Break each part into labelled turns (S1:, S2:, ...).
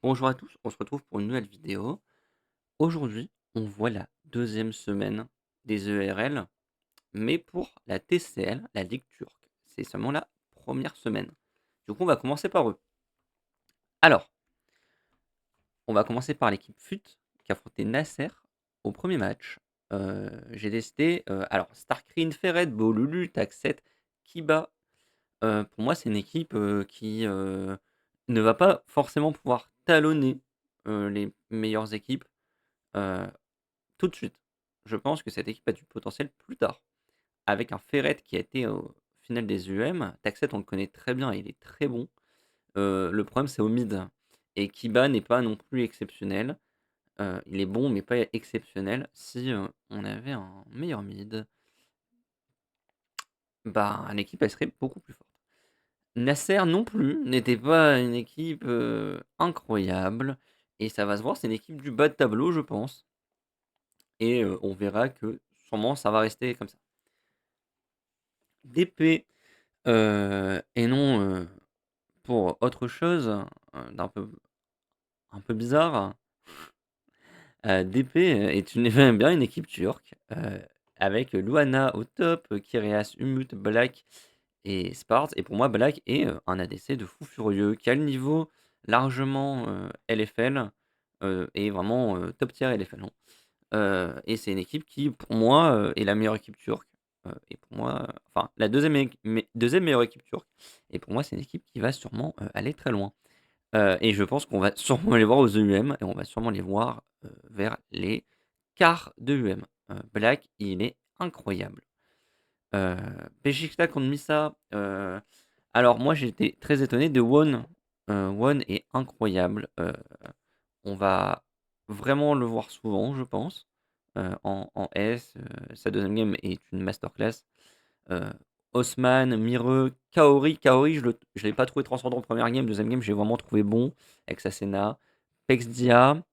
S1: Bonjour à tous, on se retrouve pour une nouvelle vidéo. Aujourd'hui, on voit la deuxième semaine des ERL, mais pour la TCL, la Ligue turque. C'est seulement la première semaine. Du coup, on va commencer par eux. Alors, on va commencer par l'équipe FUT qui affrontait Nasser au premier match. J'ai décidé, alors, Starcreen, Ferret, Bolulu, Taxet, Kiba. Pour moi, c'est une équipe qui ne va pas forcément pouvoir talonner les meilleures équipes. euh, Tout de suite. Je pense que cette équipe a du potentiel plus tard. Avec un Ferret qui a été au finale des UM, Taxet on le connaît très bien, il est très bon. Le problème c'est au mid. Et Kiba n'est pas non plus exceptionnel. Il est bon mais pas exceptionnel. Si on avait un meilleur mid, bah l'équipe elle serait beaucoup plus forte. Nasser non plus n'était pas une équipe incroyable. Et ça va se voir, c'est une équipe du bas de tableau, je pense. Et on verra que sûrement ça va rester comme ça. DP, et non, pour autre chose, d'un peu un peu bizarre, DP est une j'aime bien une équipe turque, avec Luana au top, Kireas, Umut, Black et Spars et pour moi Black est, un ADC de fou furieux qui a le niveau largement, LFL, et vraiment, top tier LFL, hein. Et c'est une équipe qui, pour moi, est la meilleure équipe turque, et pour moi, enfin la deuxième meilleure équipe turque et pour moi, c'est une équipe qui va sûrement, aller très loin. Et je pense qu'on va sûrement les voir aux EUM et on va sûrement les voir, vers les quarts de UM. Black, il est incroyable. Heu, Beşiktaş contre Misa, alors moi, j'étais très étonné de Won. Won est incroyable, on va vraiment le voir souvent, je pense, en S, sa deuxième game est une masterclass. Heu, Haussmann, Mireux, Kaori. Kaori, je l'ai pas trouvé transcendant en première game, deuxième game, j'ai vraiment trouvé bon avec sa Senna. Pexdia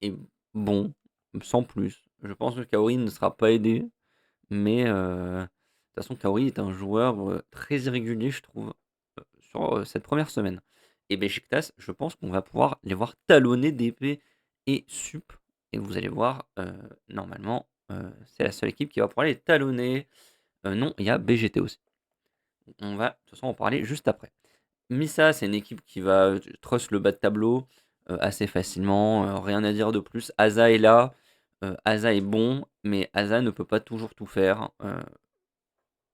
S1: est bon, sans plus. Je pense que Kaori ne sera pas aidé, mais de toute façon, Kaori est un joueur, très irrégulier, je trouve, sur, cette première semaine. Et Beşiktaş, je pense qu'on va pouvoir les voir talonner DP et Sup et vous allez voir, normalement, c'est la seule équipe qui va pouvoir les talonner. Non, il y a BGT aussi. On va de toute façon en parler juste après. Misa, c'est une équipe qui va, trust le bas de tableau, assez facilement, rien à dire de plus. Aza est là, Aza est bon, mais Aza ne peut pas toujours tout faire.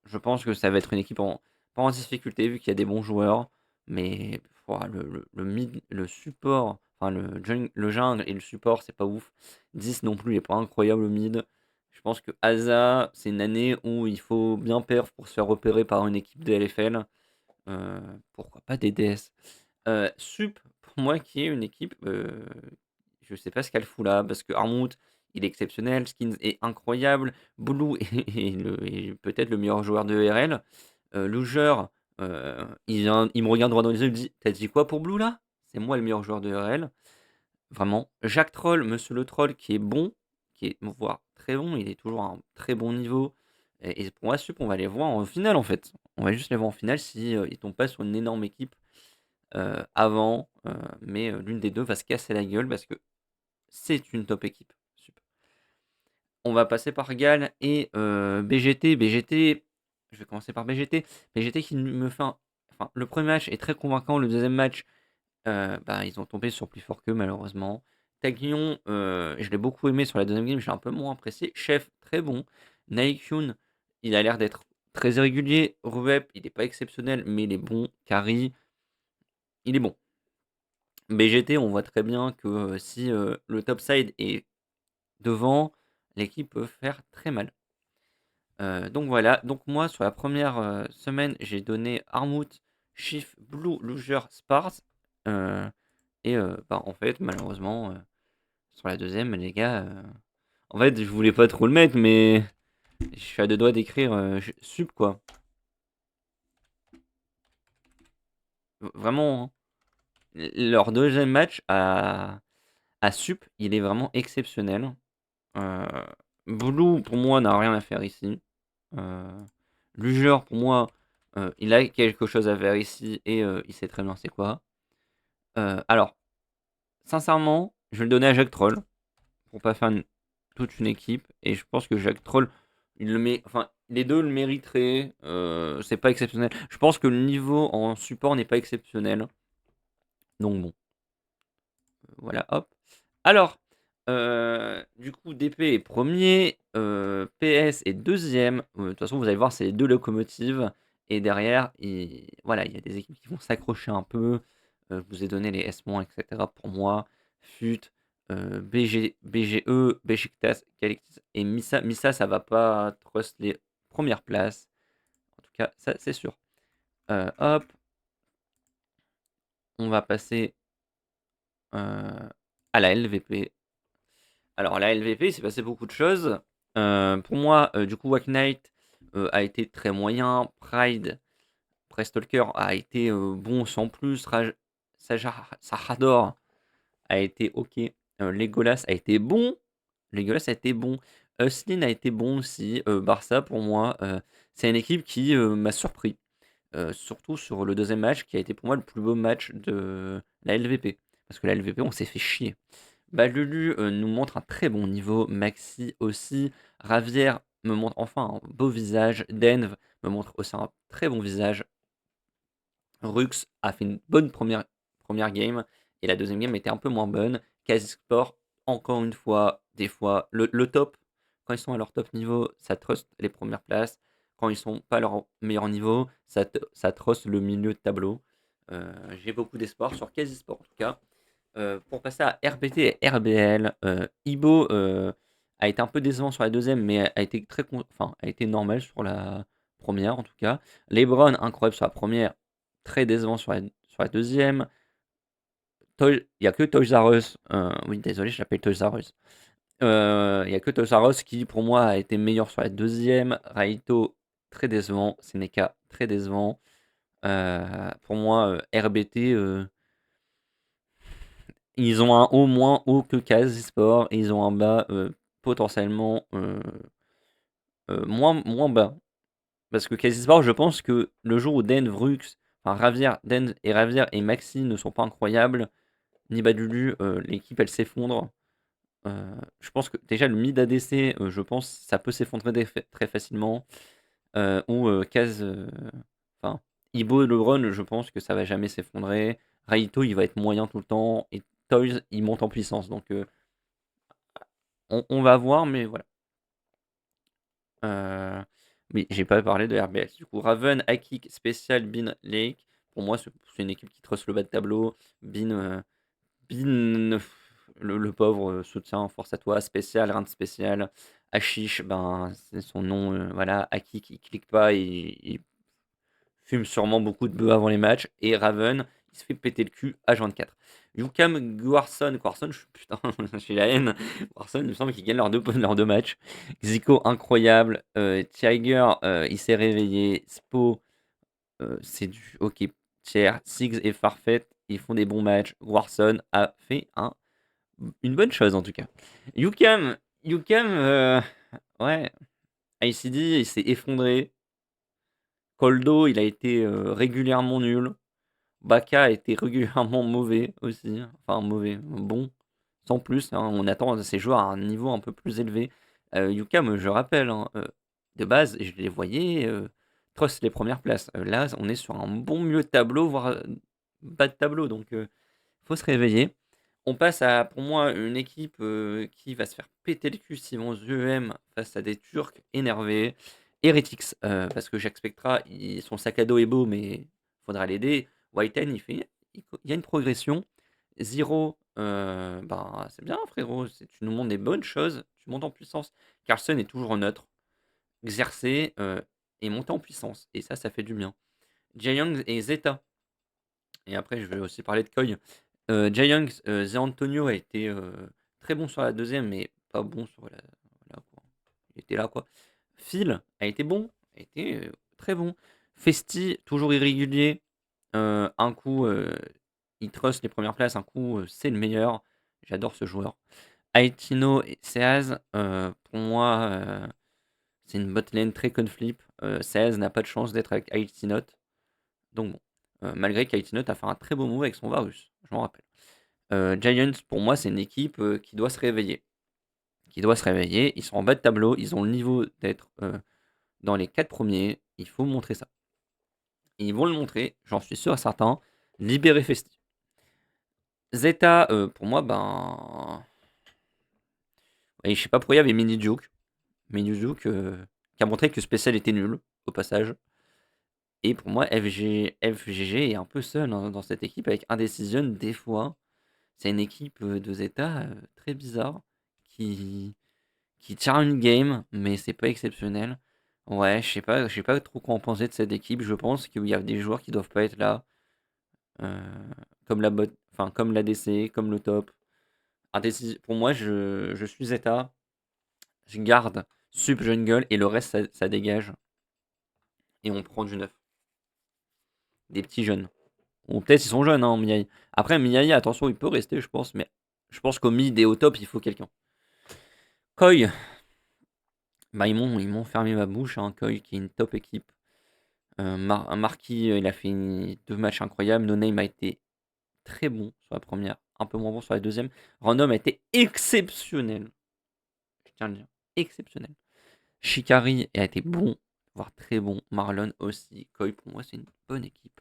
S1: Je pense que ça va être une équipe pas en difficulté vu qu'il y a des bons joueurs, mais ouah, le mid, le support, enfin le jungle et le support, c'est pas ouf. 10 non plus, il est pas incroyable au mid. Je pense que Aza, c'est une année où il faut bien perf pour se faire repérer par une équipe de LFL. Pourquoi pas des DS? Sup, pour moi, qui est une équipe, je sais pas ce qu'elle fout là, parce que Armut, il est exceptionnel, Skins est incroyable, Blue est peut-être le meilleur joueur de ERL. Luger, il me regarde droit dans les yeux, il me dit: «Tu dit quoi pour Blue là? C'est moi le meilleur joueur de ERL». Vraiment. Jacques Troll, monsieur le troll qui est bon, qui est voire très bon, il est toujours à un très bon niveau et pour moi, Sup, on va les voir en finale, en fait. On va juste les voir en finale si, ils tombent pas sur une énorme équipe, avant, mais l'une des 2 va se casser la gueule parce que c'est une top équipe, Sup. On va passer par Gall et BGT. BGT, je vais commencer par BGT. BGT qui me fait un enfin, le premier match est très convaincant, le deuxième match, bah, ils ont tombé sur plus fort qu'eux malheureusement. Taglion, je l'ai beaucoup aimé sur la deuxième game, j'ai un peu moins apprécié. Chef, très bon. Naekyun, il a l'air d'être très irrégulier. Ruep, il est pas exceptionnel, mais il est bon. Kari, il est bon. BGT, on voit très bien que, si, le top side est devant, l'équipe peut faire très mal. Donc voilà, donc moi sur la première semaine, j'ai donné Armut, Chief, Blue, Luger, Spars, heu et bah, en fait malheureusement, sur la deuxième les gars, en fait je voulais pas trop le mettre mais je suis à 2 doigts d'écrire, j sup quoi. Vraiment, hein. Leur deuxième match à sup, il est vraiment exceptionnel. Heu, Blue pour moi n'a rien à faire ici. Heu, Luger pour moi, il a quelque chose à faire ici et il sait très bien c'est quoi. Alors sincèrement, je vais le donner à Jacques Troll pour pas faire toute une équipe. Et je pense que Jacques Troll, enfin, les deux le mériteraient. C'est pas exceptionnel. Je pense que le niveau en support n'est pas exceptionnel. Donc bon, voilà, hop. Alors, du coup, DP est premier, PS est deuxième. De toute façon, vous allez voir, c'est les deux locomotives. Et derrière, voilà, il y a des équipes qui vont s'accrocher un peu. Je vous ai donné les S-, etc. pour moi. FUT, BGE, Besiktas, Galactis et Missa. Missa, ça va pas trust les premières places. En tout cas, ça, c'est sûr. Hop, on va passer à la LVP. Alors, la LVP, il s'est passé beaucoup de choses. Pour moi, du coup, Wack Knight a été très moyen. Pride, Prestalker a été bon sans plus. Sajador a été ok. Legolas a été bon. Legolas a été bon. Slin a été bon aussi. Barça, pour moi, c'est une équipe qui m'a surpris. Surtout sur le deuxième match, qui a été pour moi le plus beau match de la LVP. Parce que la LVP, on s'est fait chier. Bah, Lulu nous montre un très bon niveau, Maxi aussi, Ravière me montre enfin un beau visage, Denv me montre aussi un très bon visage, Rux a fait une bonne première game, et la deuxième game était un peu moins bonne. Sport, encore une fois, des fois, le top, quand ils sont à leur top niveau, ça trust les premières places. Quand ils sont pas à leur meilleur niveau, ça trust le milieu de tableau. J'ai beaucoup d'espoir sur Sport en tout cas. Pour passer à RBT et RBL, Ibo a été un peu décevant sur la deuxième, mais a été enfin, a été normal sur la première en tout cas. LeBron, incroyable sur la première, très décevant sur la deuxième. Il n'y a que Toys R Us, oui, désolé, je l'appelle Toys R Us. Il n'y a que Toys R Us qui, pour moi, a été meilleur sur la deuxième. Raito, très décevant. Seneca, très décevant. Pour moi, RBT, ils ont un haut moins haut que Sport et ils ont un bas potentiellement moins bas. Parce que Sport, je pense que le jour où Den, Vrux, enfin Den et Ravière et Maxi ne sont pas incroyables, ni Badulu, l'équipe elle s'effondre. Je pense que déjà le mid ADC, je pense ça peut s'effondrer très facilement. Ou enfin, Ibo et LeBron, je pense que ça va jamais s'effondrer. Raito, il va être moyen tout le temps. Et Toys, il monte en puissance. Donc, on va voir, mais voilà. Oui, j'ai pas parlé de RBS. Du coup, Raven, Akik, Spécial, Bin, Lake. Pour moi, c'est une équipe qui trust le bas de tableau. Bin, le pauvre soutien, force à toi. Spécial, rien de spécial. Ashish, ben, c'est son nom. Voilà, Akik, il clique pas, il fume sûrement beaucoup de bœufs avant les matchs. Et Raven, il se fait péter le cul à 24. Yukam, Guarson, putain, j'ai la haine. Guarson, il me semble qu'ils gagnent leurs deux matchs. Zico, incroyable. Tiger, il s'est réveillé. Spo, c'est du ok tiers. Sigs et Farfet, ils font des bons matchs. Guarson a fait une bonne chose en tout cas. Yukam, ouais. ICD, il s'est effondré. Coldo, il a été régulièrement nul. Baka a été régulièrement mauvais aussi. Enfin, mauvais, bon, sans plus, hein. On attend de ces joueurs à un niveau un peu plus élevé. Yukam, je rappelle, hein, de base, je les voyais trust les premières places. Là, on est sur un bon milieu de tableau, voire bas de tableau. Donc, faut se réveiller. On passe à, pour moi, une équipe qui va se faire péter le cul s'ils vont EM face à des Turcs énervés. Heretics, parce que Jacques Spectra, son sac à dos est beau, mais faudra l'aider. Whiten, il y a une progression. Zero, ben, c'est bien, frérot. Tu nous montres des bonnes choses. Tu montes en puissance. Carlson est toujours neutre. Xerxes est monté en puissance. Et ça fait du bien. Jiang et Zeta. Et après, je vais aussi parler de Koi. Jiang, Zé Antonio a été très bon sur la deuxième, mais pas bon sur quoi. Il était là, quoi. Phil a été bon. A été très bon. Festi, toujours irrégulier. Un coup, il trust les premières places. Un coup, c'est le meilleur. J'adore ce joueur. Aitino et Seaz, pour moi, c'est une botlane très conflip. Seaz n'a pas de chance d'être avec Aitinot. Donc bon. Malgré qu'Aitinot a fait un très beau move avec son Varus. Je m'en rappelle. Giants, pour moi, c'est une équipe qui doit se réveiller. Ils sont en bas de tableau, ils ont le niveau d'être dans les 4 premiers. Il faut montrer ça. Et ils vont le montrer, j'en suis sûr et certain. Libéré Festi. Zeta, pour moi, ben. Et je sais pas pourquoi il y avait Mini-Juke. Mini-Juke qui a montré que Spécial était nul, au passage. Et pour moi, FGG est un peu seul dans cette équipe avec Indecision des fois. C'est une équipe de Zeta très bizarre qui, qui tient une game, mais c'est pas exceptionnel. Ouais, je sais pas trop quoi en penser de cette équipe. Je pense qu'il y a des joueurs qui doivent pas être là, euh, comme la bot, enfin comme l'ADC, comme le top. Pour moi, je suis Zeta, je garde Sup Jungle et le reste ça dégage et on prend du neuf, des petits jeunes. Ou peut-être ils sont jeunes, hein, Miaï. Après, Miaï, attention, il peut rester, je pense, mais je pense qu'au mid et au top, il faut quelqu'un. Koi, bah, ils m'ont fermé ma bouche, hein, Koi, qui est une top équipe. Marquis, il a fait 2 matchs incroyables. No Name a été très bon sur la première, un peu moins bon sur la deuxième. Random a été exceptionnel. Je tiens à le dire. Exceptionnel. Shikari a été bon, voire très bon. Marlon aussi. Koi, pour moi, c'est une bonne équipe.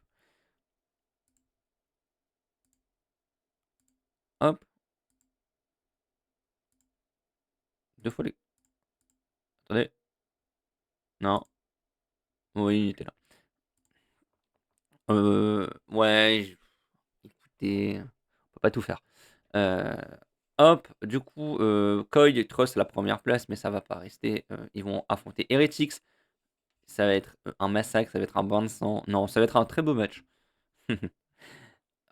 S1: Hop. 2 fois les. Attendez. Non. Oui, il était là. Ouais, écoutez, on peut pas tout faire. Euh, Hop, du coup, Koi trust la première place, mais ça va pas rester. Ils vont affronter Heretics. Ça va être un massacre, ça va être un bain de sang. Non, ça va être un très beau match.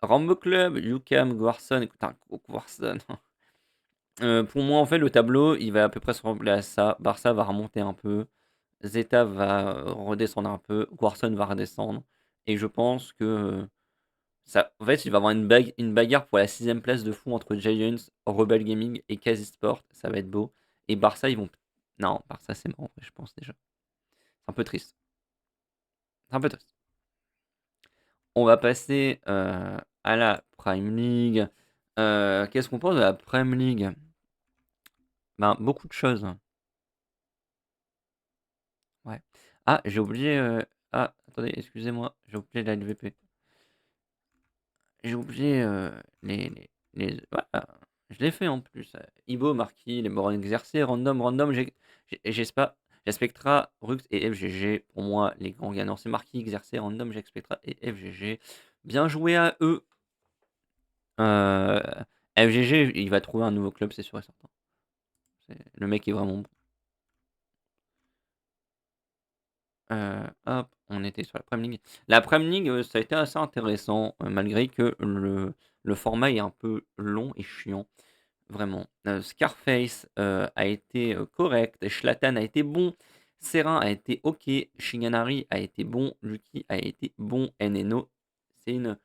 S1: Rambo Club, Yukam, Gwarson. Écoute, un Gwarson. Pour moi, en fait, le tableau, il va à peu près se ressembler à ça. Barça va remonter un peu. Zeta va redescendre un peu. Gwarson va redescendre. Et je pense que ça, en fait, il va y avoir une bagarre pour la 6ème place de fou entre Giants, Rebel Gaming et Kazi Sport. Ça va être beau. Et Barça, ils vont. Non, Barça, c'est mort, je pense déjà. C'est un peu triste. C'est un peu triste. On va passer à la Prime League. Qu'est-ce qu'on pense de la Prime League? Ben, beaucoup de choses. Ouais. Ah, j'ai oublié. Ah, attendez, excusez-moi. J'ai oublié la LVP. J'ai oublié voilà. Je l'ai fait en plus. Ibo, Marquis, les bornes exercés, random. J'espère. Spectra, Rux et FGG. Pour moi, les grands gagnants, c'est Marquis, exercé, random, Spectra et FGG. Bien joué à eux. Euh, FGG, il va trouver un nouveau club, c'est sûr et certain. Le mec est vraiment bon. Hop, on était sur la Premier League. La Premier League, ça a été assez intéressant, malgré que le format est un peu long et chiant, vraiment. Scarface a été correct, Schlatan a été bon, Serin a été ok, Shiganari a été bon, Lucky a été bon, Nno, c'est une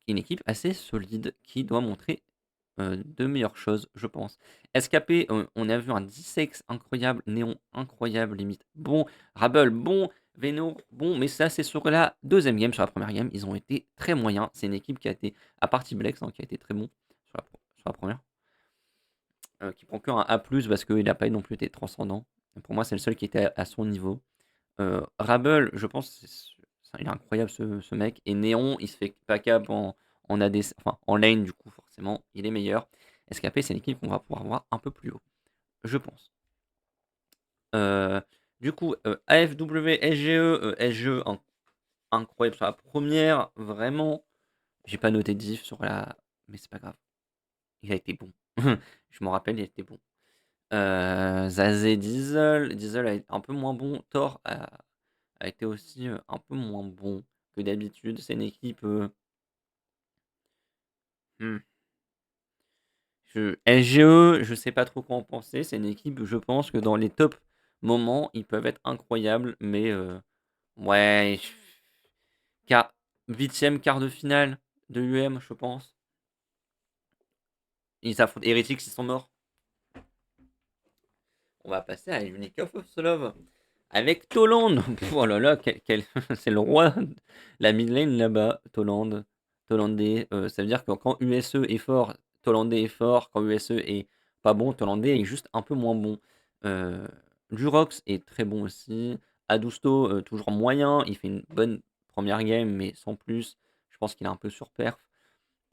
S1: équipe assez solide qui doit montrer de meilleures choses, je pense. SKP, on a vu un Dissex incroyable, Néon incroyable, limite bon, Rabble bon, Veno bon, mais ça c'est sur la 2ème game. Sur la première game, ils ont été très moyens. C'est une équipe qui a été, à partie Blex, hein, qui a été très bon sur la première, qui prend que un A+, parce qu'il n'a pas non plus été transcendant. Pour moi, c'est le seul qui était à son niveau. Rabble, je pense, il est incroyable ce mec. Et Néon, il se fait pas cap en ADC, enfin en lane, du coup, forcément, il est meilleur. SKP, c'est une équipe qu'on va pouvoir voir un peu plus haut, je pense. Du coup, AFW, SGE incroyable sur la première, vraiment. J'ai pas noté diff sur la. Mais c'est pas grave. Il a été bon. Je m'en rappelle, il a été bon. Zazé, Diesel a été un peu moins bon. Thor a été aussi un peu moins bon que d'habitude. C'est une équipe. Hmm. SGE, je sais pas trop quoi en penser. C'est une équipe, je pense que dans les top moments, ils peuvent être incroyables. Mais ouais. 8ème quart de finale de UM, je pense. Ils affrontent Heretics, ils sont morts. On va passer à Unique of Love. Avec Toland. Oh là là, c'est le roi. La mid lane là-bas, Toland. Tolandé. Ça veut dire que quand USE est fort, Tolandé est fort. Quand USE est pas bon, Tolandé est juste un peu moins bon. Durox est très bon aussi. Adusto, toujours moyen. Il fait une bonne première game, mais sans plus. Je pense qu'il est un peu sur perf.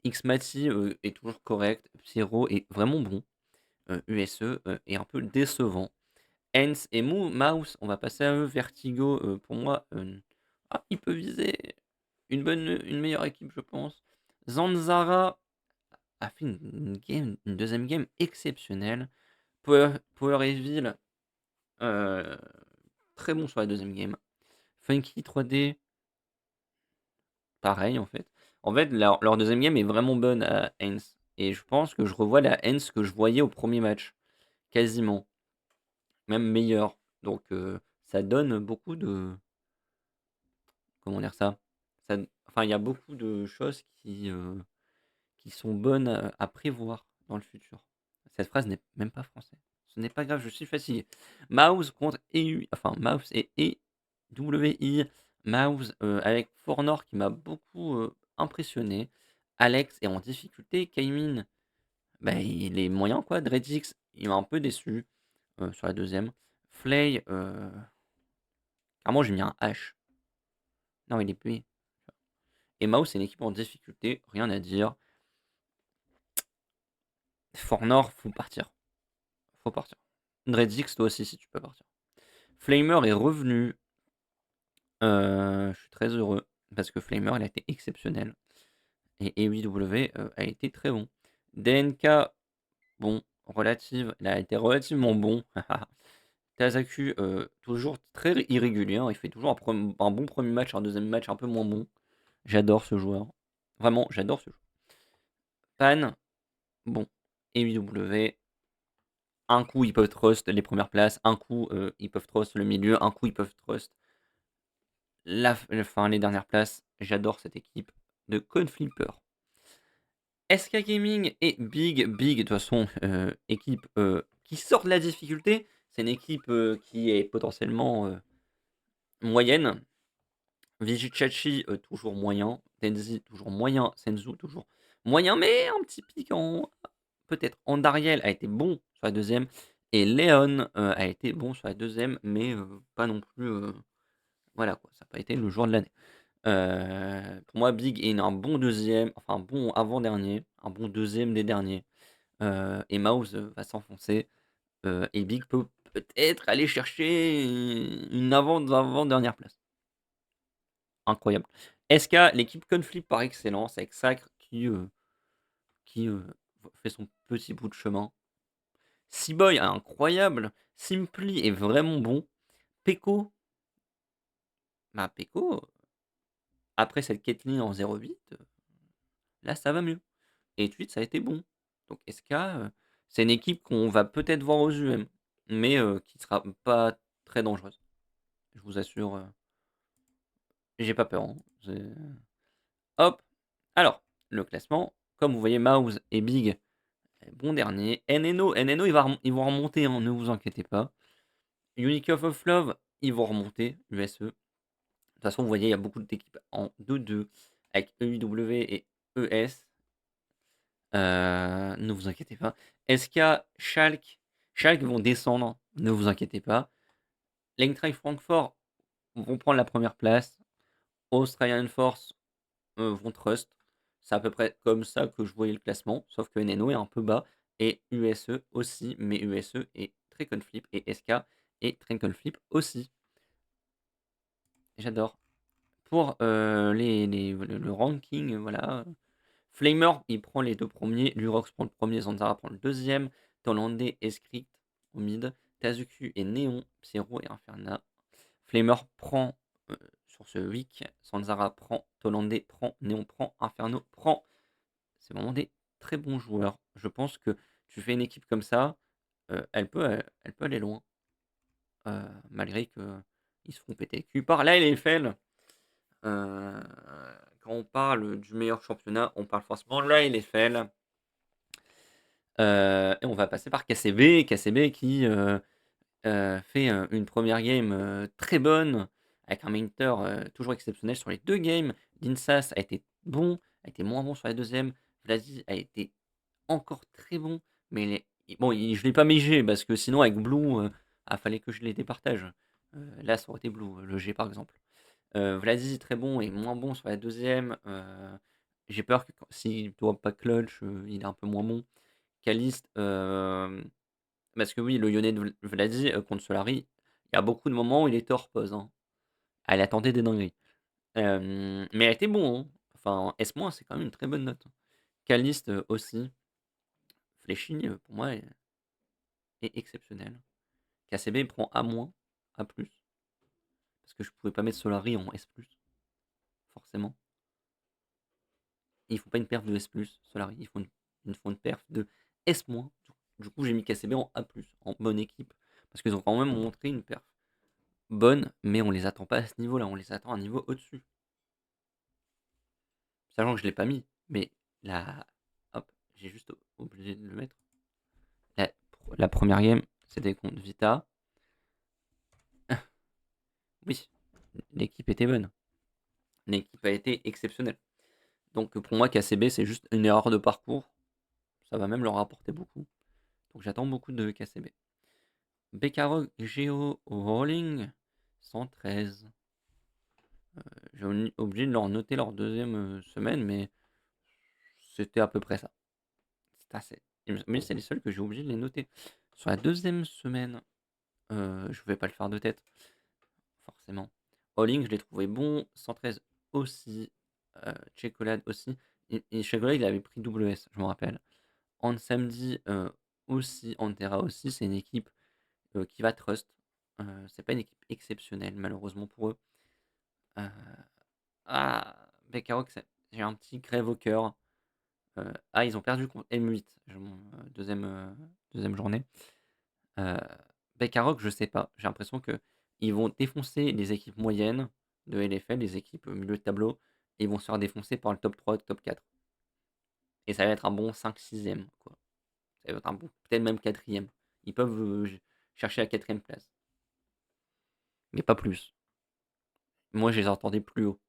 S1: Xmati est toujours correct. Pyro est vraiment bon. USE est un peu décevant. Hens et Mouse, on va passer à eux. Vertigo, pour moi, il peut viser une meilleure équipe, je pense. Zanzara a fait une deuxième game exceptionnelle. Power Evil, euh, très bon sur la deuxième game. Funky 3D, pareil en fait. En fait, leur deuxième game est vraiment bonne à Hens. Et je pense que je revois la Hens que je voyais au premier match. Quasiment. Même meilleur. Donc ça donne beaucoup de... Comment dire ça? Enfin, il y a beaucoup de choses qui sont bonnes à prévoir dans le futur. Cette phrase n'est même pas français. Ce n'est pas grave, je suis fatigué. Mouse contre EU, enfin Mouse et EWI. Mouse avec Fornor qui m'a beaucoup impressionné. Alex est en difficulté. Kaimin, bah, il est moyen quoi. Dredix, il m'a un peu déçu sur la deuxième. Flay, carrément j'ai mis un H. Non, il est P. Et Mouse, c'est une équipe en difficulté, rien à dire. Fornor, faut partir. Faut partir. Dredix, toi aussi, si tu peux partir. Flamer est revenu. Je suis très heureux parce que Flamer, il a été exceptionnel. Et EWW a été très bon. DNK, bon, il a été relativement bon. Tazaku, toujours très irrégulier. Il fait toujours un bon premier match, un deuxième match un peu moins bon. J'adore ce joueur. Vraiment, j'adore ce joueur. Pan, bon, EWW, un coup ils peuvent trust les premières places, un coup ils peuvent trust le milieu, un coup ils peuvent trust les dernières places. J'adore cette équipe de Code Flipper. SK Gaming et Big, de toute façon, équipe qui sort de la difficulté. C'est une équipe qui est potentiellement moyenne. Vijichachi, toujours moyen. Tenzi, toujours moyen. Senzu, toujours moyen, mais un petit pic en. Peut-être. Andariel a été bon sur la deuxième. Et Léon a été bon sur la deuxième, mais pas non plus. Voilà quoi, ça n'a pas été le joueur de l'année. Pour moi, Big est un bon deuxième, enfin un bon avant-dernier, un bon deuxième des derniers. Et Mouse va s'enfoncer. Et Big peut peut-être aller chercher une avant-dernière place. Incroyable. SK, l'équipe Conflip par excellence, avec Sacre qui fait son petit bout de chemin. Seaboy, incroyable. Simply est vraiment bon. Peko, Peko, après cette Caitlyn en 0-8, là ça va mieux. Et Tweet, ça a été bon. Donc SK, c'est une équipe qu'on va peut-être voir aux UM, mais qui sera pas très dangereuse. Je vous assure, j'ai pas peur. Hein. Hop. Alors, le classement, comme vous voyez, Mouse et Big, bon dernier. NNO, ils vont remonter, hein, ne vous inquiétez pas. Unique of Love, ils vont remonter, USE. De toute façon, vous voyez, il y a beaucoup d'équipes en 2-2 avec EUW et ES. Ne vous inquiétez pas. SK, Schalke vont descendre, ne vous inquiétez pas. Eintracht Francfort vont prendre la première place. Australian Force vont trust. C'est à peu près comme ça que je voyais le classement, sauf que NNO est un peu bas et USE aussi, mais USE est Flip et SK et Flip aussi. J'adore. Pour le ranking, voilà. Flamer, il prend les deux premiers. Lurox prend le premier. Zanzara prend le deuxième. Tolandé et Script au mid. Tazuku et Néon. Psyro et Inferna. Flamer prend sur ce week. Zanzara prend. Tolandé prend. Néon prend. Inferno prend. C'est vraiment des très bons joueurs. Je pense que tu fais une équipe comme ça, elle peut aller loin. Malgré qu'ils se font péter le cul par la LFL. Quand on parle du meilleur championnat, on parle forcément de la LFL. Et on va passer par KCB. KCB qui fait une première game très bonne, avec un Minter toujours exceptionnel sur les deux games. L'Insas a été bon, a été moins bon sur la deuxième. Vladi a été encore très bon, mais bon, je l'ai pas mis G parce que sinon avec Blue, fallait que je les départage. Là, ça aurait été Blue, le G par exemple. Vladi, très bon et moins bon sur la deuxième. J'ai peur que s'il ne doit pas clutch, il est un peu moins bon. Caliste, parce que oui, le Yone de Vladi contre Solari, il y a beaucoup de moments où il était hors pause, hein. Elle a tenté des dingueries. Mais elle était bon, hein. Enfin, S-, c'est quand même une très bonne note. Caliste aussi. Fléchini, pour moi, est exceptionnel. KCB prend A-, A+, parce que je pouvais pas mettre Solari en S+, forcément. Ils font pas une perf de S+, Solari, ils font une perf de S-. Du coup, j'ai mis KCB en A+, en bonne équipe, parce qu'ils ont quand même montré une perf bonne, mais on les attend pas à ce niveau-là, on les attend à un niveau au-dessus. Sachant que je l'ai pas mis, mais la... Hop, j'ai juste obligé de le mettre. La, la première game, c'était contre Vita. Oui, l'équipe était bonne. L'équipe a été exceptionnelle. Donc pour moi, KCB, c'est juste une erreur de parcours. Ça va même leur rapporter beaucoup. Donc j'attends beaucoup de KCB. Bekarog, Geo, Rolling, 113. J'ai obligé de leur noter leur deuxième semaine, mais c'était à peu près ça. C'est assez. Mais c'est les seuls que j'ai oublié de les noter. Sur la deuxième semaine, je vais pas le faire de tête, forcément. Rolling, je l'ai trouvé bon. 113 aussi. Chocolade aussi. Et Chocolade, il avait pris WS, je me rappelle. En samedi aussi, Antera aussi, c'est une équipe qui va trust. C'est pas une équipe exceptionnelle, malheureusement pour eux. Euh, Bekarok, j'ai un petit crève au cœur. Ils ont perdu contre M8, deuxième journée. Bekarok, je sais pas. J'ai l'impression que ils vont défoncer les équipes moyennes de LFL, les équipes au milieu de tableau, et ils vont se faire défoncer par le top 3, top 4. Et ça va être un bon 5-6e, quoi. Ça va être un bon, peut-être même 4e. Ils peuvent chercher la 4e place. Mais pas plus. Moi, je les entendais plus haut.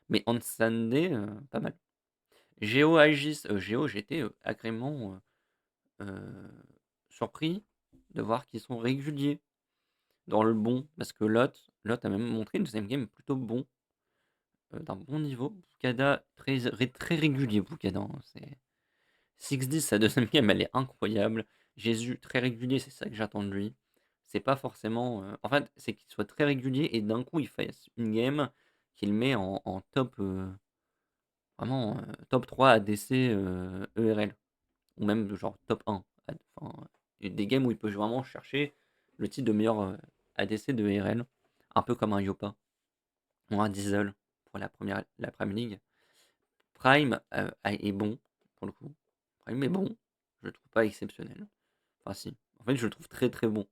S1: Mais on Sunday, pas mal. Géo Agis, Géo, j'étais agrément surpris de voir qu'ils sont réguliers dans le bon. Parce que Lot a même montré une deuxième game plutôt bon, d'un bon niveau. Bukada, très régulier, Bukada, hein, c'est 6-10, sa deuxième game, elle est incroyable. Jésus, très régulier, c'est ça que j'attends de lui. C'est pas forcément. En fait, c'est qu'il soit très régulier et d'un coup, il fasse une game qu'il met en top. Vraiment top 3 ADC ERL. Ou même genre top 1. Enfin, des games où il peut vraiment chercher le titre de meilleur ADC de ERL. Un peu comme un Yopa. Ou un Diesel pour la Prime League. Prime est bon, pour le coup. Prime est bon. Je le trouve pas exceptionnel. Enfin si. En fait, je le trouve très très bon.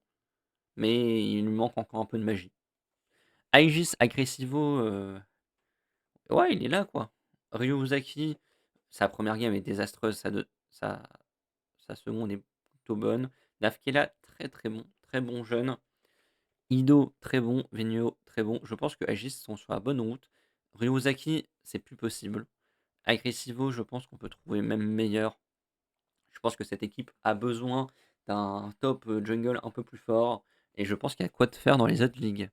S1: Mais il lui manque encore un peu de magie. Aegis Aggressivo, ouais, il est là quoi. Ryuzaki, sa première game est désastreuse. Sa seconde est plutôt bonne. Nafkela, très très bon. Très bon jeune. Ido, très bon. Venio, très bon. Je pense que Aegis sont sur la bonne route. Ryuzaki, c'est plus possible. Aggressivo, je pense qu'on peut trouver même meilleur. Je pense que cette équipe a besoin d'un top jungle un peu plus fort. Et je pense qu'il y a quoi de faire dans les autres ligues.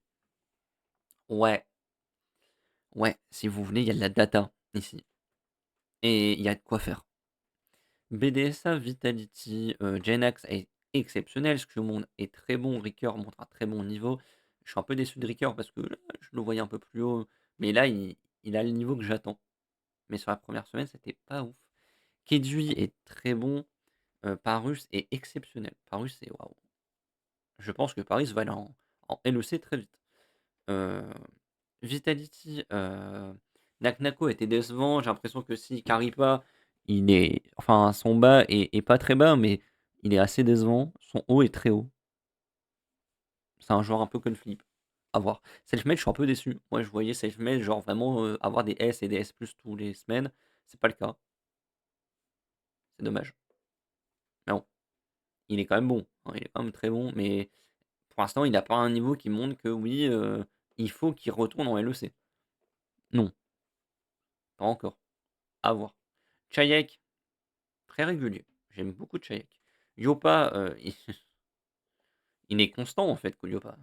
S1: Ouais, ouais, si vous voulez, il y a de la data ici. Et il y a de quoi faire. BDSA, Vitality, Genax est exceptionnel. Scumon est très bon. Ricker montre un très bon niveau. Je suis un peu déçu de Ricker parce que là, je le voyais un peu plus haut. Mais là, il a le niveau que j'attends. Mais sur la première semaine, c'était pas ouf. Kedui est très bon. Parus est exceptionnel. Parus, c'est waouh. Je pense que Parus va aller en LEC très vite. Vitality, Naknako était décevant. J'ai l'impression que si Karipa, il est. Enfin, son bas est pas très bas, mais il est assez décevant. Son haut est très haut. C'est un joueur un peu comme Flip. À voir. Selfmade, je suis un peu déçu. Moi, je voyais Selfmade, genre vraiment avoir des S et des S plus tous les semaines. C'est pas le cas. C'est dommage. Mais bon, il est quand même bon, hein, il est quand même très bon, mais pour l'instant, il n'a pas un niveau qui montre que oui, il faut qu'il retourne en LEC. Non, pas encore. à voir. Chayek, très régulier. J'aime beaucoup Chayek. Yopa, il est constant en fait, Yopa.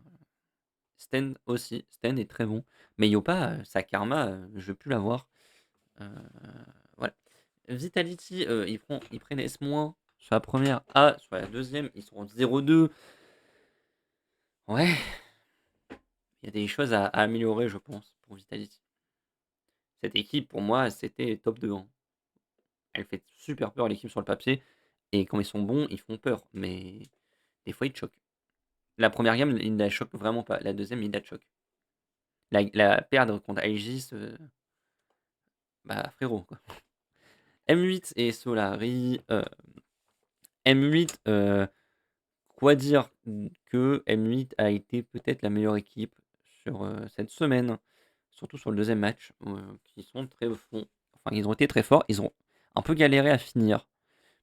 S1: Sten aussi. Sten est très bon. Mais Yopa, sa karma, je veux plus la voir. Voilà. Vitality, ils prennent S- sur la première A, sur la deuxième, ils sont en 0-2. Ouais, il y a des choses à améliorer, je pense, pour Vitality. Cette équipe, pour moi, c'était top 2, hein. Elle fait super peur, l'équipe, sur le papier. Et quand ils sont bons, ils font peur. Mais des fois, ils te choquent. La première game, ils ne la choquent vraiment pas. La deuxième, ils la choquent. La perdre contre Aegis, bah frérot, quoi. M8 et Solari. M8, quoi dire que M8 a été peut-être la meilleure équipe sur cette semaine, surtout sur le deuxième match, qui sont très fonds. Enfin, ils ont été très forts. Ils ont un peu galéré à finir.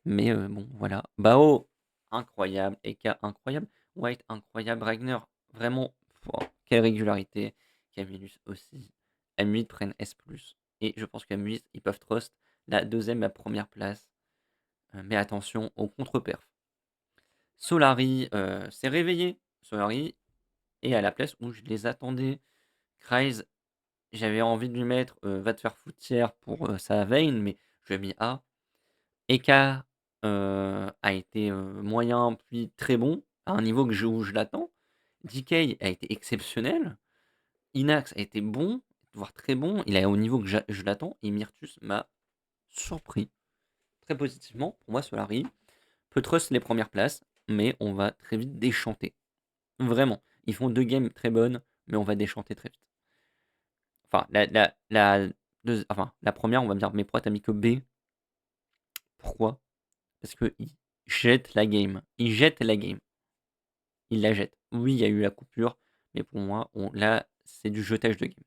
S1: Mais bon, voilà. Bao, incroyable. Eka, incroyable. White, incroyable. Ragnar, vraiment, quelle régularité. Camillus aussi. M8 prennent S+. Et je pense qu'M8, ils peuvent trust la deuxième, la première place. Mais attention au contre-perf. Solari s'est réveillé. Solari est à la place où je les attendais. Kreis, j'avais envie de lui mettre va te faire foutière pour sa veine, mais je lui ai mis A. Eka a été moyen, puis très bon, à un niveau où je l'attends. DK a été exceptionnel. Inax a été bon, voire très bon. Il est au niveau que je l'attends. Et Myrtus m'a surpris très positivement. Pour moi, Solari peut trust les premières places, mais on va très vite déchanter. Vraiment. Ils font 2 games très bonnes, mais on va déchanter très vite. Enfin, la première, on va me dire, mais pourquoi t'as mis que B? Pourquoi? Parce qu'il jette la game. Il jette la game. Il la jette. Oui, il y a eu la coupure, mais pour moi, là, c'est du jetage de game.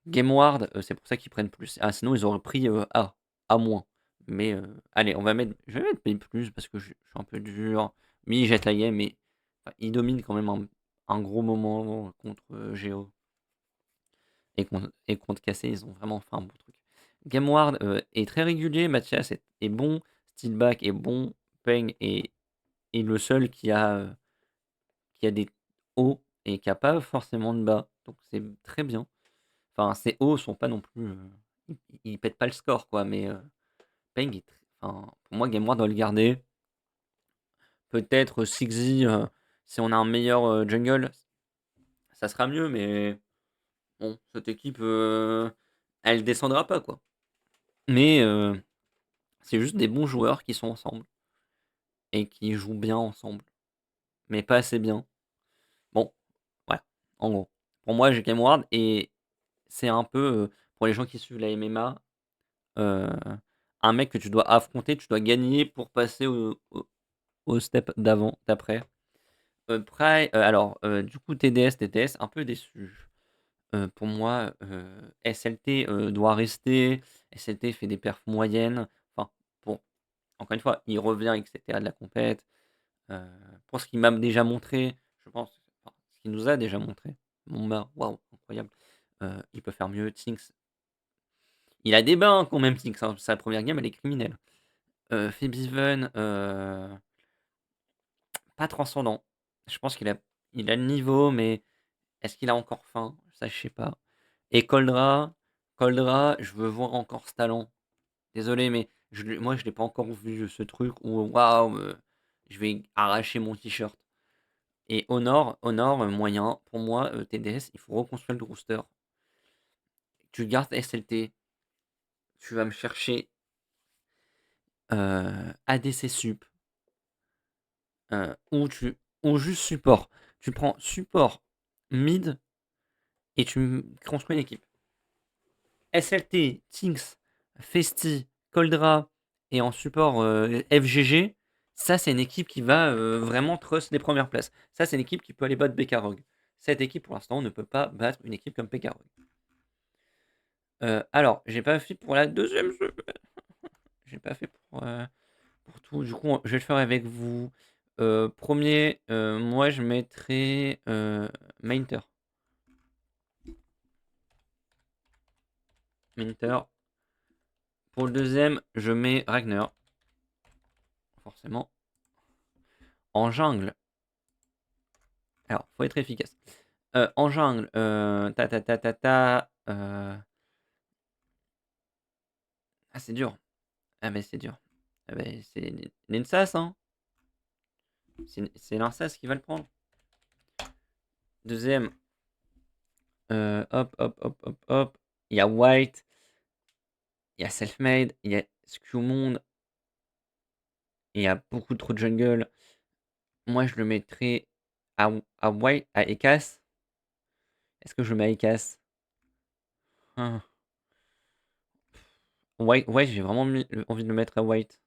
S1: GameWard, c'est pour ça qu'ils prennent plus. Ah, sinon, ils auraient pris A, A-. Mais allez, je vais mettre B+, parce que je suis un peu dur. Mais il jette la game, mais enfin, il domine quand même un gros moment contre Géo. Et contre Cassé, ils ont vraiment fait un bon truc. GameWard est très régulier, Mathias est bon, Steelback est bon, Peng est le seul qui a des hauts et qui a pas forcément de bas. Donc c'est très bien. Enfin, ses hauts sont pas non plus. Ils pètent pas le score, quoi. Mais Peng, enfin, pour moi, GameWard doit le garder. Peut-être Sixzy, si on a un meilleur jungle, ça sera mieux. Mais bon, cette équipe, elle descendra pas, quoi. Mais c'est juste des bons joueurs qui sont ensemble et qui jouent bien ensemble, mais pas assez bien. Bon, voilà, en gros. Pour moi, j'ai GameWard et c'est un peu, pour les gens qui suivent la MMA, heu, un mec que tu dois affronter, tu dois gagner pour passer au step d'avant d'après. Alors, du coup, TTS, un peu déçu. Pour moi, SLT, doit rester. SLT fait des perfs moyennes. Enfin, bon, encore une fois, il revient et cetera de la compète. Pour ce qu'il m'a déjà montré, je pense, enfin, ce qu'il nous a déjà montré. Momba, waouh, incroyable. Il peut faire mieux. Tinks, il a des bains quand même, Tinks, hein. Sa première game, elle est criminelle. Febiven, pas transcendant. Je pense il a le niveau, mais est-ce qu'il a encore faim? Ça, je sais pas. Et Coldra, je veux voir encore ce talent. Désolé, mais moi, je l'ai pas encore vu, ce truc où, waouh, je vais arracher mon t-shirt. Et Honor, moyen. Pour moi, TDS, il faut reconstruire le roster. Tu gardes SLT. Tu vas me chercher ADC sup. Ou juste support. Tu prends support mid et tu construis une équipe. SLT, Tinks, Festi, Coldra et en support FGG, ça c'est une équipe qui va vraiment trust les premières places. Ça c'est une équipe qui peut aller battre Bekarog. Cette équipe pour l'instant ne peut pas battre une équipe comme Bekarog. Alors, j'ai pas fait pour la deuxième semaine. J'ai pas fait pour tout. Du coup, je vais le faire avec vous. Premier, moi je mettrai Mainter. Minter, Pour le deuxième, je mets Ragnar. Forcément. En jungle. Alors, faut être efficace. En jungle, ta ta ta ta ta. Ah, c'est dur. Ah, mais c'est dur. Ah, ben, c'est l'Insas, hein. C'est l'Insas qui va le prendre. Deuxième. Hop, hop, hop, hop, hop. Il y a White. Il y a Selfmade. Il y a Skewmonde. Il y a beaucoup trop de jungle. Moi, je le mettrais à White, à Ekas. Est-ce que je le mets à Ekas? Hein. White, j'ai vraiment envie de le mettre à White.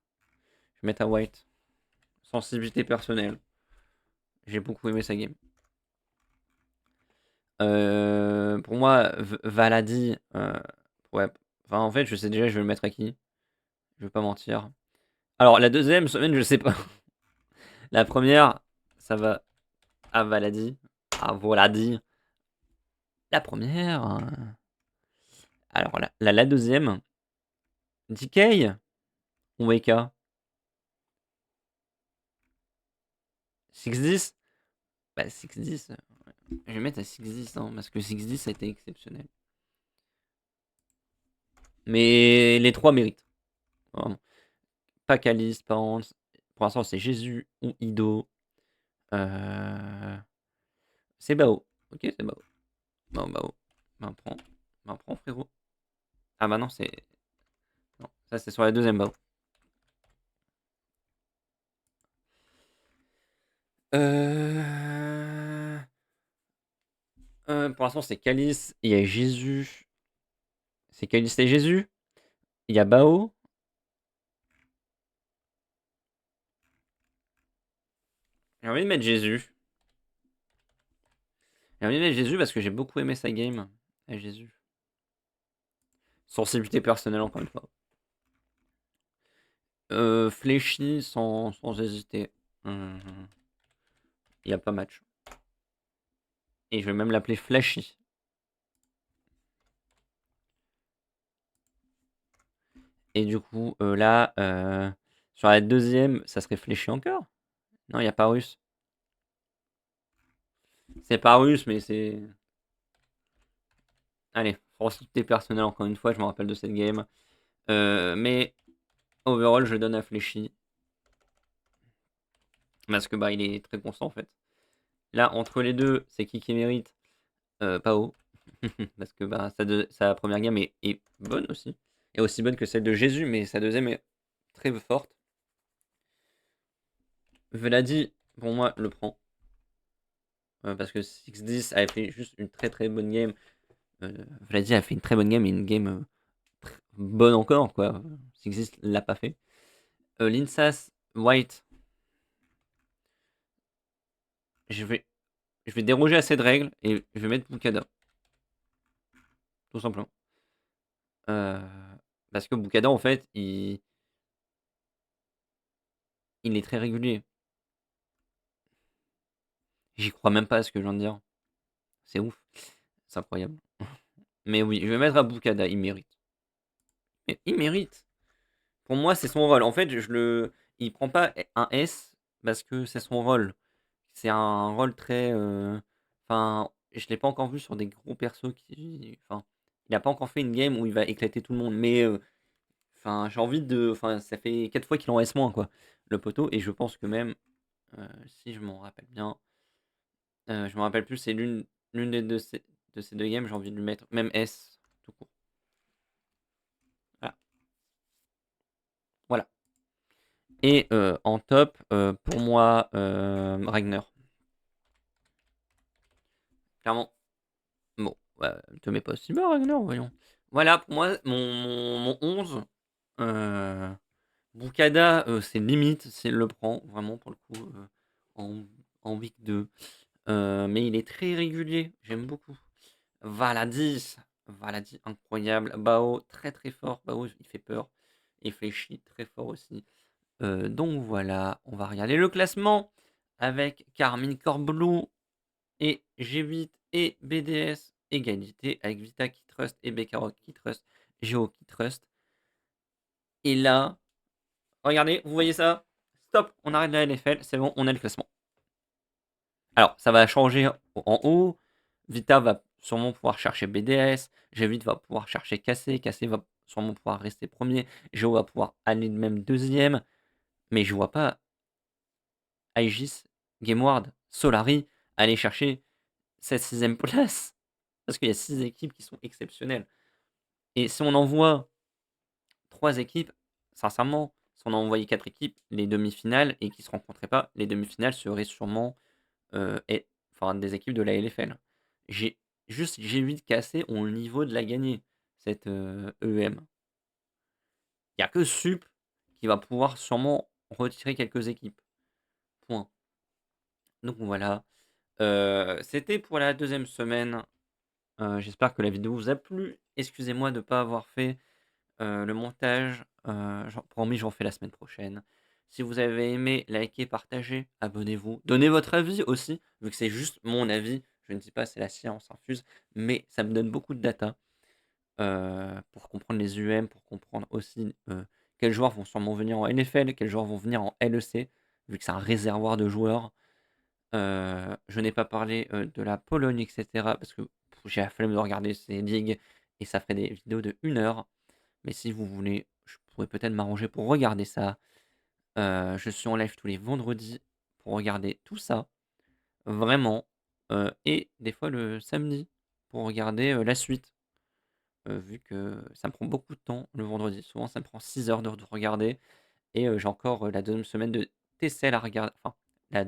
S1: Je vais mettre à White. Sensibilité personnelle. J'ai beaucoup aimé sa game. Pour moi, Valadi, ouais. Enfin, en fait, je sais déjà, je vais le mettre à qui. Je vais pas mentir. Alors, la deuxième semaine, je sais pas. La première, ça va à Valadi. À Voladi. La première. Alors, la deuxième. DK ou Weka 6-10. Bah, 6-10. Je vais mettre à 6-10, hein, parce que 6-10, ça a été exceptionnel. Mais les trois méritent. Vraiment. Pas Calice, pas Hans. Pour l'instant, c'est Jésus ou Ido. C'est Bao. Ok, c'est Bao. Bao, Bao. Ben, prends, frérot. Ah bah non, c'est... Non, ça c'est sur la deuxième Bao. Pour l'instant, c'est Calice. Il y a Jésus. C'est Calice et Jésus. Il y a Bao. J'ai envie de mettre Jésus. J'ai envie de mettre Jésus parce que j'ai beaucoup aimé sa game. À Jésus. Sensibilité personnelle, encore une fois. Fléchi sans hésiter. Il n'y a pas match. Et je vais même l'appeler Flashy. Et du coup, là, sur la deuxième, ça serait Fléchi encore? Non, il n'y a pas russe. C'est pas russe, mais c'est... Allez, sensibilité personnelle, encore une fois, je me rappelle de cette game. Mais overall, je donne à Fléchi. Parce que bah, il est très constant en fait. Là, entre les deux, c'est qui mérite? Pao. Parce que bah, sa première game est bonne aussi. Et aussi bonne que celle de Jésus, mais sa deuxième est très forte. Veladi, pour moi, le prend. Parce que 6-10 avait fait juste une très très bonne game. Veladi a fait une très bonne game et une game bonne encore, quoi. 6-10 l'a pas fait. Linsas, White. Je vais déroger à cette règle et je vais mettre Bukada. Tout simplement. Parce que Bukada, en fait, il est très régulier. J'y crois même pas à ce que je viens de dire. C'est ouf. C'est incroyable. Mais oui, je vais mettre à Bukada, il mérite. Mais il mérite. Pour moi, c'est son rôle. En fait, il prend pas un S parce que c'est son rôle. C'est un rôle très. Enfin, je l'ai pas encore vu sur des gros persos qui. Enfin, il a pas encore fait une game où il va éclater tout le monde. Mais enfin, j'ai envie de. Enfin, ça fait 4 fois qu'il en S moins, quoi. Le poteau. Et je pense que même, si je m'en rappelle bien, je me rappelle plus, c'est l'une des de ces deux games, j'ai envie de lui mettre même S tout court. Voilà. Voilà. Et en top, pour moi, Ragnar. Clairement. Bon, bah, te mets pas aussi bas, Ragnar, voyons. Voilà, pour moi, mon 11. Euh, Bukada, c'est limite s'il le prend, vraiment, pour le coup, en, en week 2. Mais il est très régulier, j'aime beaucoup. Valadi, Valadi, incroyable. Bao, très très fort. Bao, il fait peur. Et Fléchi, très fort aussi. Donc voilà, on va regarder le classement avec Carmine Corblou et G8 et BDS. Égalité avec Vita qui trust et Bekarot qui trust, Geo qui trust. Et là, regardez, vous voyez ça? Stop, on arrête la LFL, c'est bon, on a le classement. Alors, ça va changer en haut. Vita va sûrement pouvoir chercher BDS. G8 va pouvoir chercher KC. KC va sûrement pouvoir rester premier. Géo va pouvoir aller même deuxième. Mais je vois pas Aegis, Gameward, Solari aller chercher cette sixième place. Parce qu'il y a 6 équipes qui sont exceptionnelles. Et si on envoie 3 équipes, sincèrement, si on a envoyé 4 équipes, les demi-finales, et qui ne se rencontraient pas, les demi-finales seraient sûrement enfin, des équipes de la LFL. J'ai juste G8 cassé ont le niveau de la gagner, cette EM. Il n'y a que Sup qui va pouvoir sûrement retirer quelques équipes. Point. Donc voilà. C'était pour la deuxième semaine. J'espère que la vidéo vous a plu. Excusez-moi de ne pas avoir fait le montage. Promis, j'en fais la semaine prochaine. Si vous avez aimé, likez, partagez, abonnez-vous. Donnez votre avis aussi, vu que c'est juste mon avis. Je ne dis pas c'est la science infuse, mais ça me donne beaucoup de data pour comprendre les UM, pour comprendre aussi quels joueurs vont sûrement venir en NFL, quels joueurs vont venir en LEC, vu que c'est un réservoir de joueurs. Je n'ai pas parlé de la Pologne, etc. Parce que j'ai la flemme de regarder ces ligues et ça ferait des vidéos de 1 heure. Mais si vous voulez, je pourrais peut-être m'arranger pour regarder ça. Je suis en live tous les vendredis pour regarder tout ça, vraiment. Et des fois le samedi pour regarder la suite. Vu que ça me prend beaucoup de temps le vendredi. Souvent, ça me prend 6 heures de regarder. Et j'ai encore la deuxième semaine de TCL à regarder. Enfin, la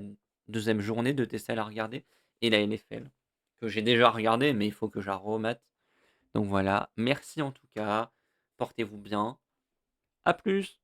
S1: deuxième journée de TCL à regarder. Et la NFL, que j'ai déjà regardé, mais il faut que je la remate. Donc voilà. Merci en tout cas. Portez-vous bien. À plus.